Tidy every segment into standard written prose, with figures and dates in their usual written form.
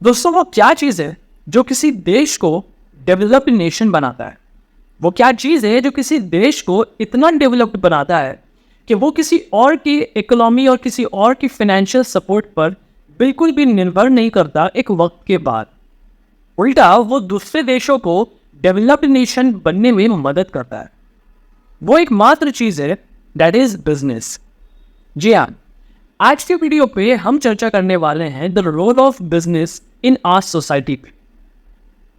दोस्तों, वो क्या चीज़ है जो किसी देश को डेवलप्ड नेशन बनाता है? वो क्या चीज़ है जो किसी देश को इतना डेवलप्ड बनाता है कि वो किसी और की इकोनॉमी और किसी और की फाइनेंशियल सपोर्ट पर बिल्कुल भी निर्भर नहीं करता एक वक्त के बाद? उल्टा वो दूसरे देशों को डेवलप्ड नेशन बनने में मदद करता है। वो एक मात्र चीज़ है, दैट इज बिजनेस। जी हाँ, आज के वीडियो पे हम चर्चा करने वाले हैं the role of business in our society पे।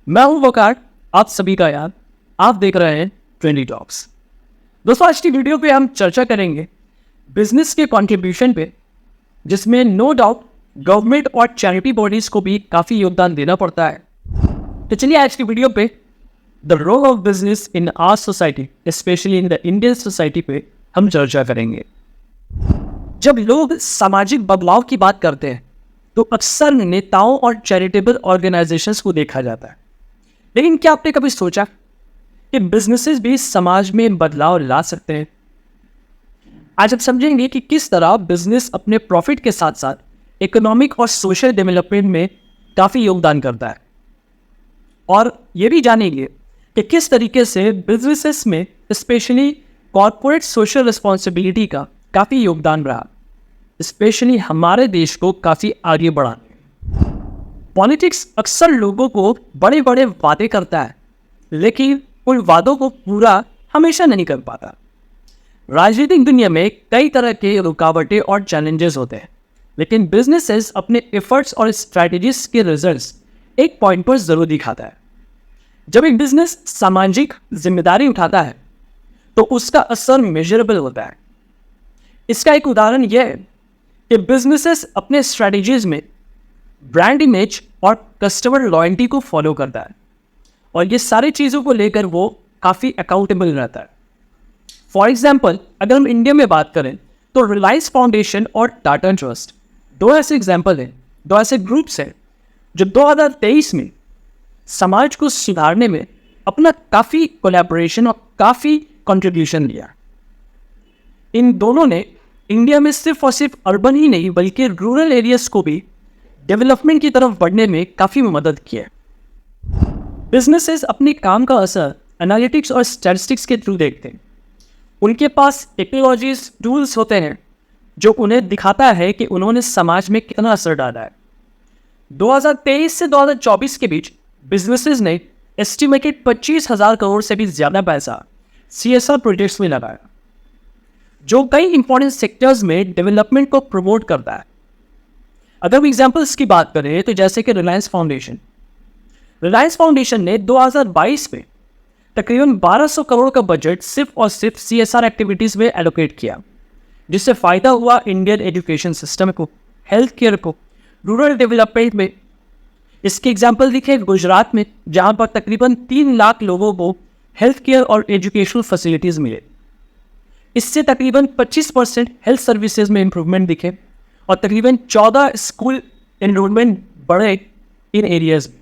मैं हूं वकार, आप सभी का यार। आप देख रहे हैं ट्रेंडी टॉक्स। दोस्तों, आज की वीडियो पे हम चर्चा करेंगे बिजनेस के कंट्रीब्यूशन पे, जिसमें नो डाउट गवर्नमेंट और चैरिटी बॉडीज को भी काफ़ी योगदान देना पड़ता है। तो चलिए आज की वीडियो पे the role of business in our society, specially in the Indian society पे हम चर्चा करेंगे। जब लोग सामाजिक बदलाव की बात करते हैं तो अक्सर नेताओं और चैरिटेबल ऑर्गेनाइजेशंस को देखा जाता है, लेकिन क्या आपने कभी सोचा कि बिजनेसेस भी समाज में बदलाव ला सकते हैं? आज हम समझेंगे कि किस तरह बिजनेस अपने प्रॉफिट के साथ साथ इकोनॉमिक और सोशल डेवलपमेंट में काफ़ी योगदान करता है, और ये भी जानेंगे कि किस तरीके से बिजनेसेस में स्पेशली कॉर्पोरेट सोशल रिस्पॉन्सिबिलिटी का काफ़ी योगदान रहा, स्पेशली हमारे देश को काफ़ी आगे बढ़ाने। पॉलिटिक्स अक्सर लोगों को बड़े बड़े वादे करता है, लेकिन उन वादों को पूरा हमेशा नहीं कर पाता। राजनीतिक दुनिया में कई तरह के रुकावटें और चैलेंजेस होते हैं, लेकिन बिजनेसेस अपने एफर्ट्स और स्ट्रैटेजीज के रिजल्ट्स एक पॉइंट पर जरूर दिखाता है। जब एक बिजनेस सामाजिक जिम्मेदारी उठाता है तो उसका असर मेजरेबल होता है। इसका एक उदाहरण यह है कि बिजनेसेस अपने स्ट्रैटेजीज में ब्रांड इमेज और कस्टमर लॉयल्टी को फॉलो करता है, और ये सारी चीज़ों को लेकर वो काफ़ी अकाउंटेबल रहता है। फॉर एग्जाम्पल, अगर हम इंडिया में बात करें तो रिलायंस फाउंडेशन और टाटा ट्रस्ट दो ऐसे एग्जाम्पल हैं, दो ऐसे ग्रुप्स हैं जो 2023 में समाज को सुधारने में अपना काफ़ी कोलैबोरेशन और काफ़ी कंट्रीब्यूशन दिया। इन दोनों ने इंडिया में सिर्फ और सिर्फ अर्बन ही नहीं बल्कि रूरल एरियाज को भी डेवलपमेंट की तरफ बढ़ने में काफ़ी मदद की है। बिजनेसेस अपने काम का असर एनालिटिक्स और स्टैटिस्टिक्स के थ्रू देखते हैं। उनके पास टेक्नोलॉजीज, टूल्स होते हैं जो उन्हें दिखाता है कि उन्होंने समाज में कितना असर डाला है। 2023 से 2024 के बीच बिजनेसेस ने एस्टिमेटेड 25,000 करोड़ से भी ज़्यादा पैसा CSR प्रोजेक्ट्स में लगाया, जो कई इंपॉर्टेंट सेक्टर्स में डेवलपमेंट को प्रमोट करता है। अगर हम एग्जांपल्स की बात करें तो जैसे कि रिलायंस फाउंडेशन ने 2022 में तकरीबन 1200 करोड़ का बजट सिर्फ और सिर्फ CSR एक्टिविटीज़ में एलोकेट किया, जिससे फ़ायदा हुआ इंडियन एजुकेशन सिस्टम को, हेल्थ केयर को, रूरल डेवलपमेंट में। इसके एग्जाम्पल दिखे गुजरात में, जहाँ पर तकरीबन 3 लाख लोगों को हेल्थ केयर और एजुकेशनल फैसिलिटीज़ मिले। इससे तकरीबन 25% हेल्थ सर्विसेज में इंप्रूवमेंट दिखे और तकरीबन 14 स्कूल एनरोलमेंट बढ़े इन एरियाज में।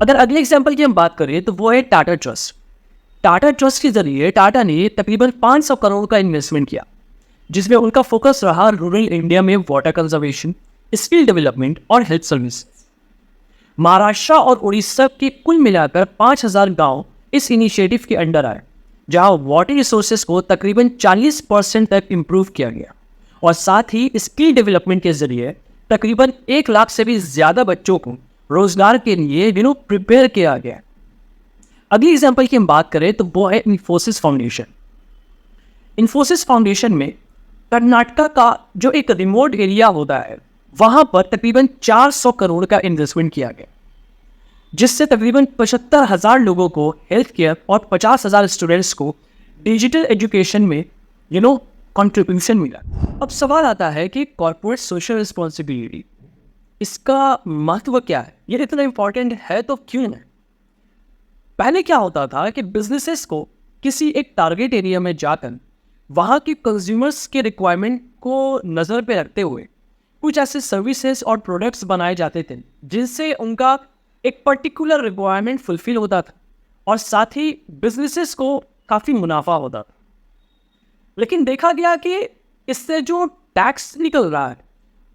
अगर अगले एग्जाम्पल की हम बात करें तो वो है टाटा ट्रस्ट के जरिए टाटा ने तकरीबन 500 करोड़ का इन्वेस्टमेंट किया, जिसमें उनका फोकस रहा रूरल इंडिया में वाटर कंजर्वेशन, स्किल डेवलपमेंट और हेल्थ सर्विस। महाराष्ट्र और उड़ीसा के कुल मिलाकर 5,000 गाँव इस इनिशिएटिव के अंडर आए, जहां वाटर रिसोर्सेज को तकरीबन 40% तक इम्प्रूव किया गया, और साथ ही स्किल डेवलपमेंट के जरिए तकरीबन 1 लाख से भी ज़्यादा बच्चों को रोजगार के लिए प्रिपेयर किया गया। अगली एग्जाम्पल की हम बात करें तो वो है इन्फोसिस फाउंडेशन में कर्नाटका का जो एक रिमोट एरिया होता है, वहां पर तकरीबन 400 करोड़ का इन्वेस्टमेंट किया गया, जिससे तकरीबन 75,000 लोगों को हेल्थ केयर और 50,000 स्टूडेंट्स को डिजिटल एजुकेशन में कंट्रीब्यूशन मिला। अब सवाल आता है कि कॉर्पोरेट सोशल रिस्पॉन्सिबिलिटी, इसका महत्व क्या है? ये इतना इम्पोर्टेंट है तो क्यों है? पहले क्या होता था कि बिजनेसेस को किसी एक टारगेट एरिया में जाकर वहाँ के कंज्यूमर्स के रिक्वायरमेंट को नज़र पे रखते हुए कुछ ऐसे सर्विसेज और प्रोडक्ट्स बनाए जाते थे जिनसे उनका एक पर्टिकुलर रिक्वायरमेंट फुलफिल होता था, और साथ ही बिजनेसेस को काफ़ी मुनाफा होता था। लेकिन देखा गया कि इससे जो टैक्स निकल रहा है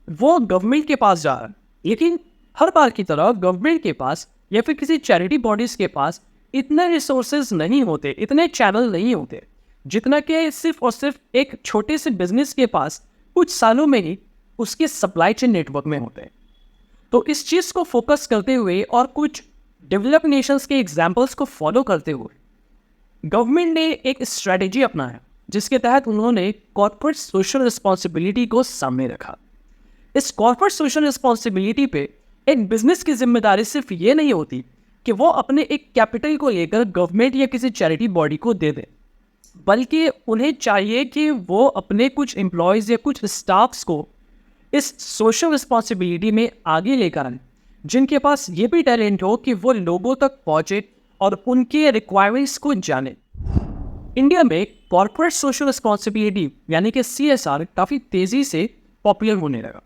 वो गवर्नमेंट के पास जा रहा है, लेकिन हर बार की तरह गवर्नमेंट के पास या फिर किसी चैरिटी बॉडीज के पास इतने रिसोर्सेज नहीं होते, इतने चैनल नहीं होते जितना कि सिर्फ और सिर्फ एक छोटे से बिजनेस के पास कुछ सालों में ही उसके सप्लाई चेन नेटवर्क में होते हैं। तो इस चीज़ को फोकस करते हुए और कुछ डेवलप नेशंस के एग्जाम्पल्स को फॉलो करते हुए गवर्नमेंट ने एक स्ट्रेटेजी अपनाया जिसके तहत उन्होंने कॉर्पोरेट सोशल रिस्पॉन्सिबिलिटी को सामने रखा। इस कॉर्पोरेट सोशल रिस्पॉन्सिबिलिटी पे एक बिजनेस की जिम्मेदारी सिर्फ ये नहीं होती कि वो अपने एक कैपिटल को लेकर गवर्नमेंट या किसी चैरिटी बॉडी को दे दे, बल्कि उन्हें चाहिए कि वो अपने कुछ एम्प्लॉयज़ या कुछ स्टाफ्स को इस सोशल रिस्पॉन्सिबिलिटी में आगे लेकर आए, जिनके पास ये भी टैलेंट हो कि वो लोगों तक पहुँचे और उनके रिक्वायरमेंट्स को जाने। इंडिया में कॉर्पोरेट सोशल रिस्पॉन्सिबिलिटी यानी कि CSR काफ़ी तेज़ी से पॉपुलर होने लगा।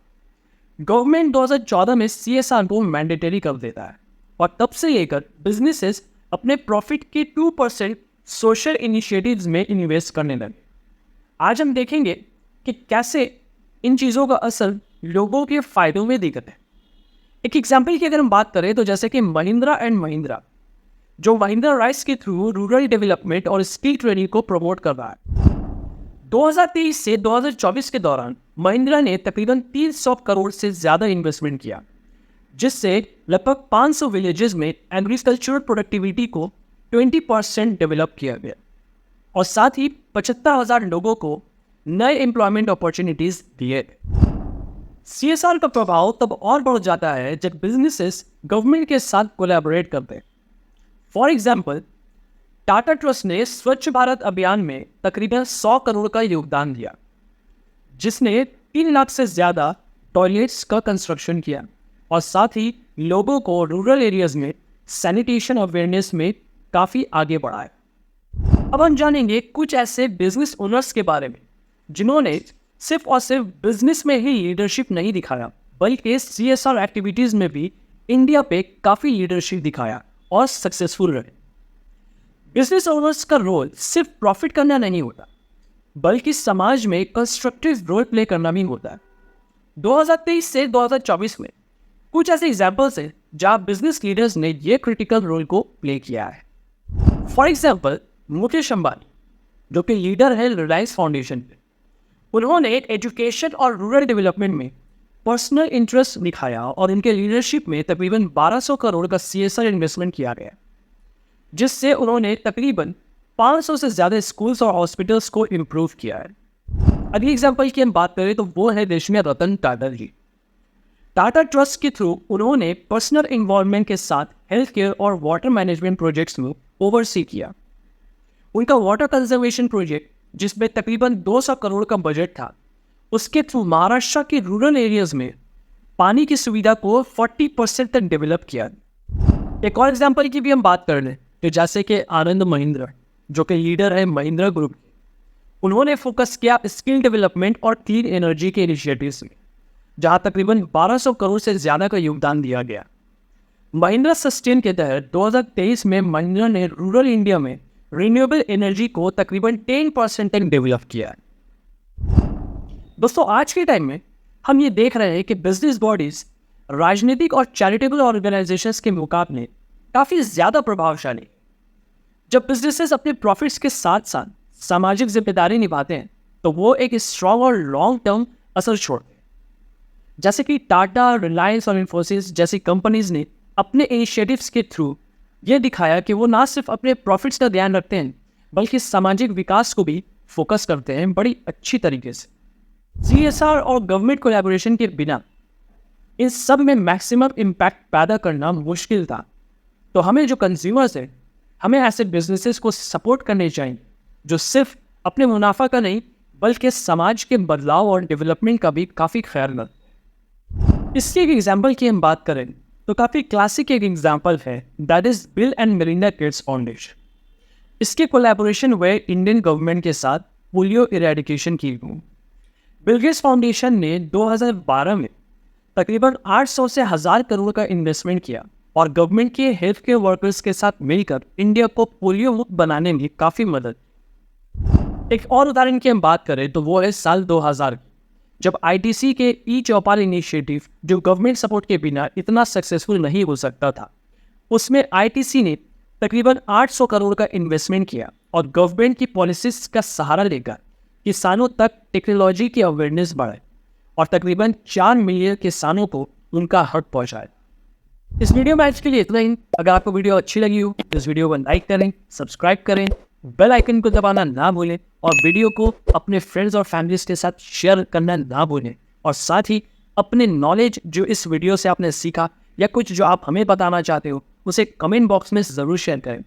गवर्नमेंट 2014 में CSR को मैंडेटरी कर देता है और तब से लेकर बिजनेसेस अपने प्रॉफिट के 2% सोशल इनिशिएटिव्स में इन्वेस्ट करने लगे। आज हम देखेंगे कि कैसे इन चीज़ों का असर लोगों के फ़ायदों में दिखता है। एक एग्जाम्पल की अगर हम बात करें तो जैसे कि महिंद्रा एंड महिंद्रा, जो महिंद्रा राइस के थ्रू रूरल डेवलपमेंट और स्किल ट्रेनिंग को प्रमोट कर रहा है। 2023 से 2024 के दौरान महिंद्रा ने तकरीबन 300 करोड़ से ज़्यादा इन्वेस्टमेंट किया, जिससे लगभग 500 विलेजेस में एग्रीकल्चरल प्रोडक्टिविटी को 20% डेवलप किया गया और साथ ही 75,000 लोगों को नए एम्प्लॉयमेंट अपॉर्चुनिटीज़ दिए गए। CSR का प्रभाव तब और बढ़ जाता है जब बिजनेसेस गवर्नमेंट के साथ कोलैबोरेट करते हैं। फॉर एग्जाम्पल, टाटा ट्रस्ट ने स्वच्छ भारत अभियान में तकरीबन 100 करोड़ का योगदान दिया, जिसने 3 लाख से ज़्यादा टॉयलेट्स का कंस्ट्रक्शन किया और साथ ही लोगों को रूरल एरियाज़ में सैनिटेशन अवेयरनेस में काफ़ी आगे बढ़ाया। अब हम जानेंगे कुछ ऐसे बिजनेस ओनर्स के बारे में जिन्होंने सिर्फ और सिर्फ बिजनेस में ही लीडरशिप नहीं दिखाया, बल्कि CSR एक्टिविटीज़ में भी इंडिया पे काफ़ी लीडरशिप दिखाया और सक्सेसफुल रहे। बिजनेस ओनर्स का रोल सिर्फ प्रॉफिट करना नहीं होता, बल्कि समाज में कंस्ट्रक्टिव रोल प्ले करना भी होता है। 2023 से 2024 में कुछ ऐसे एग्जाम्पल्स हैं जहाँ बिजनेस लीडर्स ने ये क्रिटिकल रोल को प्ले किया है। फॉर एग्जाम्पल, मुकेश अंबानी, जो कि लीडर है रिलायंस फाउंडेशन पे, उन्होंने एजुकेशन और रूरल डेवलपमेंट में पर्सनल इंटरेस्ट दिखाया और इनके लीडरशिप में तकरीबन 1200 करोड़ का CSR इन्वेस्टमेंट किया गया, जिससे उन्होंने तकरीबन 500 से ज़्यादा स्कूल्स और हॉस्पिटल्स को इम्प्रूव किया है। अगली एग्जाम्पल की हम बात करें तो वो है रेशमिया रतन टाटा जी। टाटा ट्रस्ट के थ्रू उन्होंने पर्सनल इन्वॉल्वमेंट के साथ हेल्थ केयर और वाटर मैनेजमेंट प्रोजेक्ट्स में ओवरसी किया। उनका वाटर कंजर्वेशन प्रोजेक्ट, जिसमें तकरीबन 200 करोड़ का बजट था, उसके थ्रू महाराष्ट्र के रूरल एरियाज में पानी की सुविधा को 40% तक डेवलप किया। एक और एग्जाम्पल की भी हम बात कर लें तो जैसे कि आनंद महिंद्रा, जो कि लीडर है महिंद्रा ग्रुप, उन्होंने फोकस किया स्किल डेवलपमेंट और क्लीन एनर्जी के इनिशिएटिव्स में, जहां तकरीबन 1200 करोड़ से ज़्यादा का योगदान दिया गया। महिंद्रा सस्टेन के तहत 2023 में महिंद्रा ने रूरल इंडिया में रिन्यूएबल एनर्जी को तकरीबन 10% तक डेवलप किया। दोस्तों, आज के टाइम में हम ये देख रहे हैं कि बिजनेस बॉडीज राजनीतिक और चैरिटेबल ऑर्गेनाइजेशंस के मुकाबले काफ़ी ज़्यादा प्रभावशाली। जब बिजनेसेस अपने प्रॉफिट्स के साथ साथ सामाजिक जिम्मेदारी निभाते हैं तो वो एक स्ट्रॉन्ग और लॉन्ग टर्म असर छोड़ते हैं। जैसे कि टाटा, रिलायंस और इन्फोसिस जैसी कंपनीज ने अपने इनिशिएटिव्स के थ्रू ये दिखाया कि वो ना सिर्फ अपने प्रॉफिट्स का ध्यान रखते हैं, बल्कि सामाजिक विकास को भी फोकस करते हैं बड़ी अच्छी तरीके से। CSR और गवर्नमेंट कोलैबोरेशन के बिना इन सब में मैक्सिमम इम्पैक्ट पैदा करना मुश्किल था। तो हमें जो कंज्यूमर्स हैं, हमें ऐसे बिजनेसेस को सपोर्ट करने चाहिए जो सिर्फ अपने मुनाफा का नहीं, बल्कि समाज के बदलाव और डेवलपमेंट का भी काफ़ी ख्याल रखें। इसकी एक एग्जाम्पल की हम बात करें तो काफ़ी क्लासिक एक एग्जाम्पल है, that is bill and Melinda Gates foundation. इसके कोलैबोरेशन हुए इंडियन गवर्नमेंट के साथ पोलियो इरेडिकेशन की गई। बिल गेट्स फाउंडेशन ने 2012 में तकरीबन 800 से 1000 करोड़ का इन्वेस्टमेंट किया और गवर्नमेंट के हेल्थ केयर वर्कर्स के साथ मिलकर इंडिया को पोलियो मुक्त बनाने में काफ़ी मदद। एक और उदाहरण की हम बात करें तो वो है साल 2000 की, जब आईटीसी के ई चौपाल इनिशिएटिव जो गवर्नमेंट सपोर्ट के बिना इतना सक्सेसफुल नहीं हो सकता था, उसमें आईटीसी ने तकरीबन 800 करोड़ का इन्वेस्टमेंट किया और गवर्नमेंट की पॉलिसीज का सहारा लेकर किसानों तक टेक्नोलॉजी की अवेयरनेस बढ़ाई और तकरीबन 4 मिलियन किसानों को उनका हक पहुंचाया। इस वीडियो में आज के लिए इतना ही। अगर आपको वीडियो अच्छी लगी हो तो इस वीडियो को लाइक करें, सब्सक्राइब करें, बेल आइकन को दबाना ना भूलें और वीडियो को अपने फ्रेंड्स और फैमिलीज के साथ शेयर करना ना भूलें। और साथ ही अपने नॉलेज जो इस वीडियो से आपने सीखा या कुछ जो आप हमें बताना चाहते हो उसे कमेंट बॉक्स में ज़रूर शेयर करें।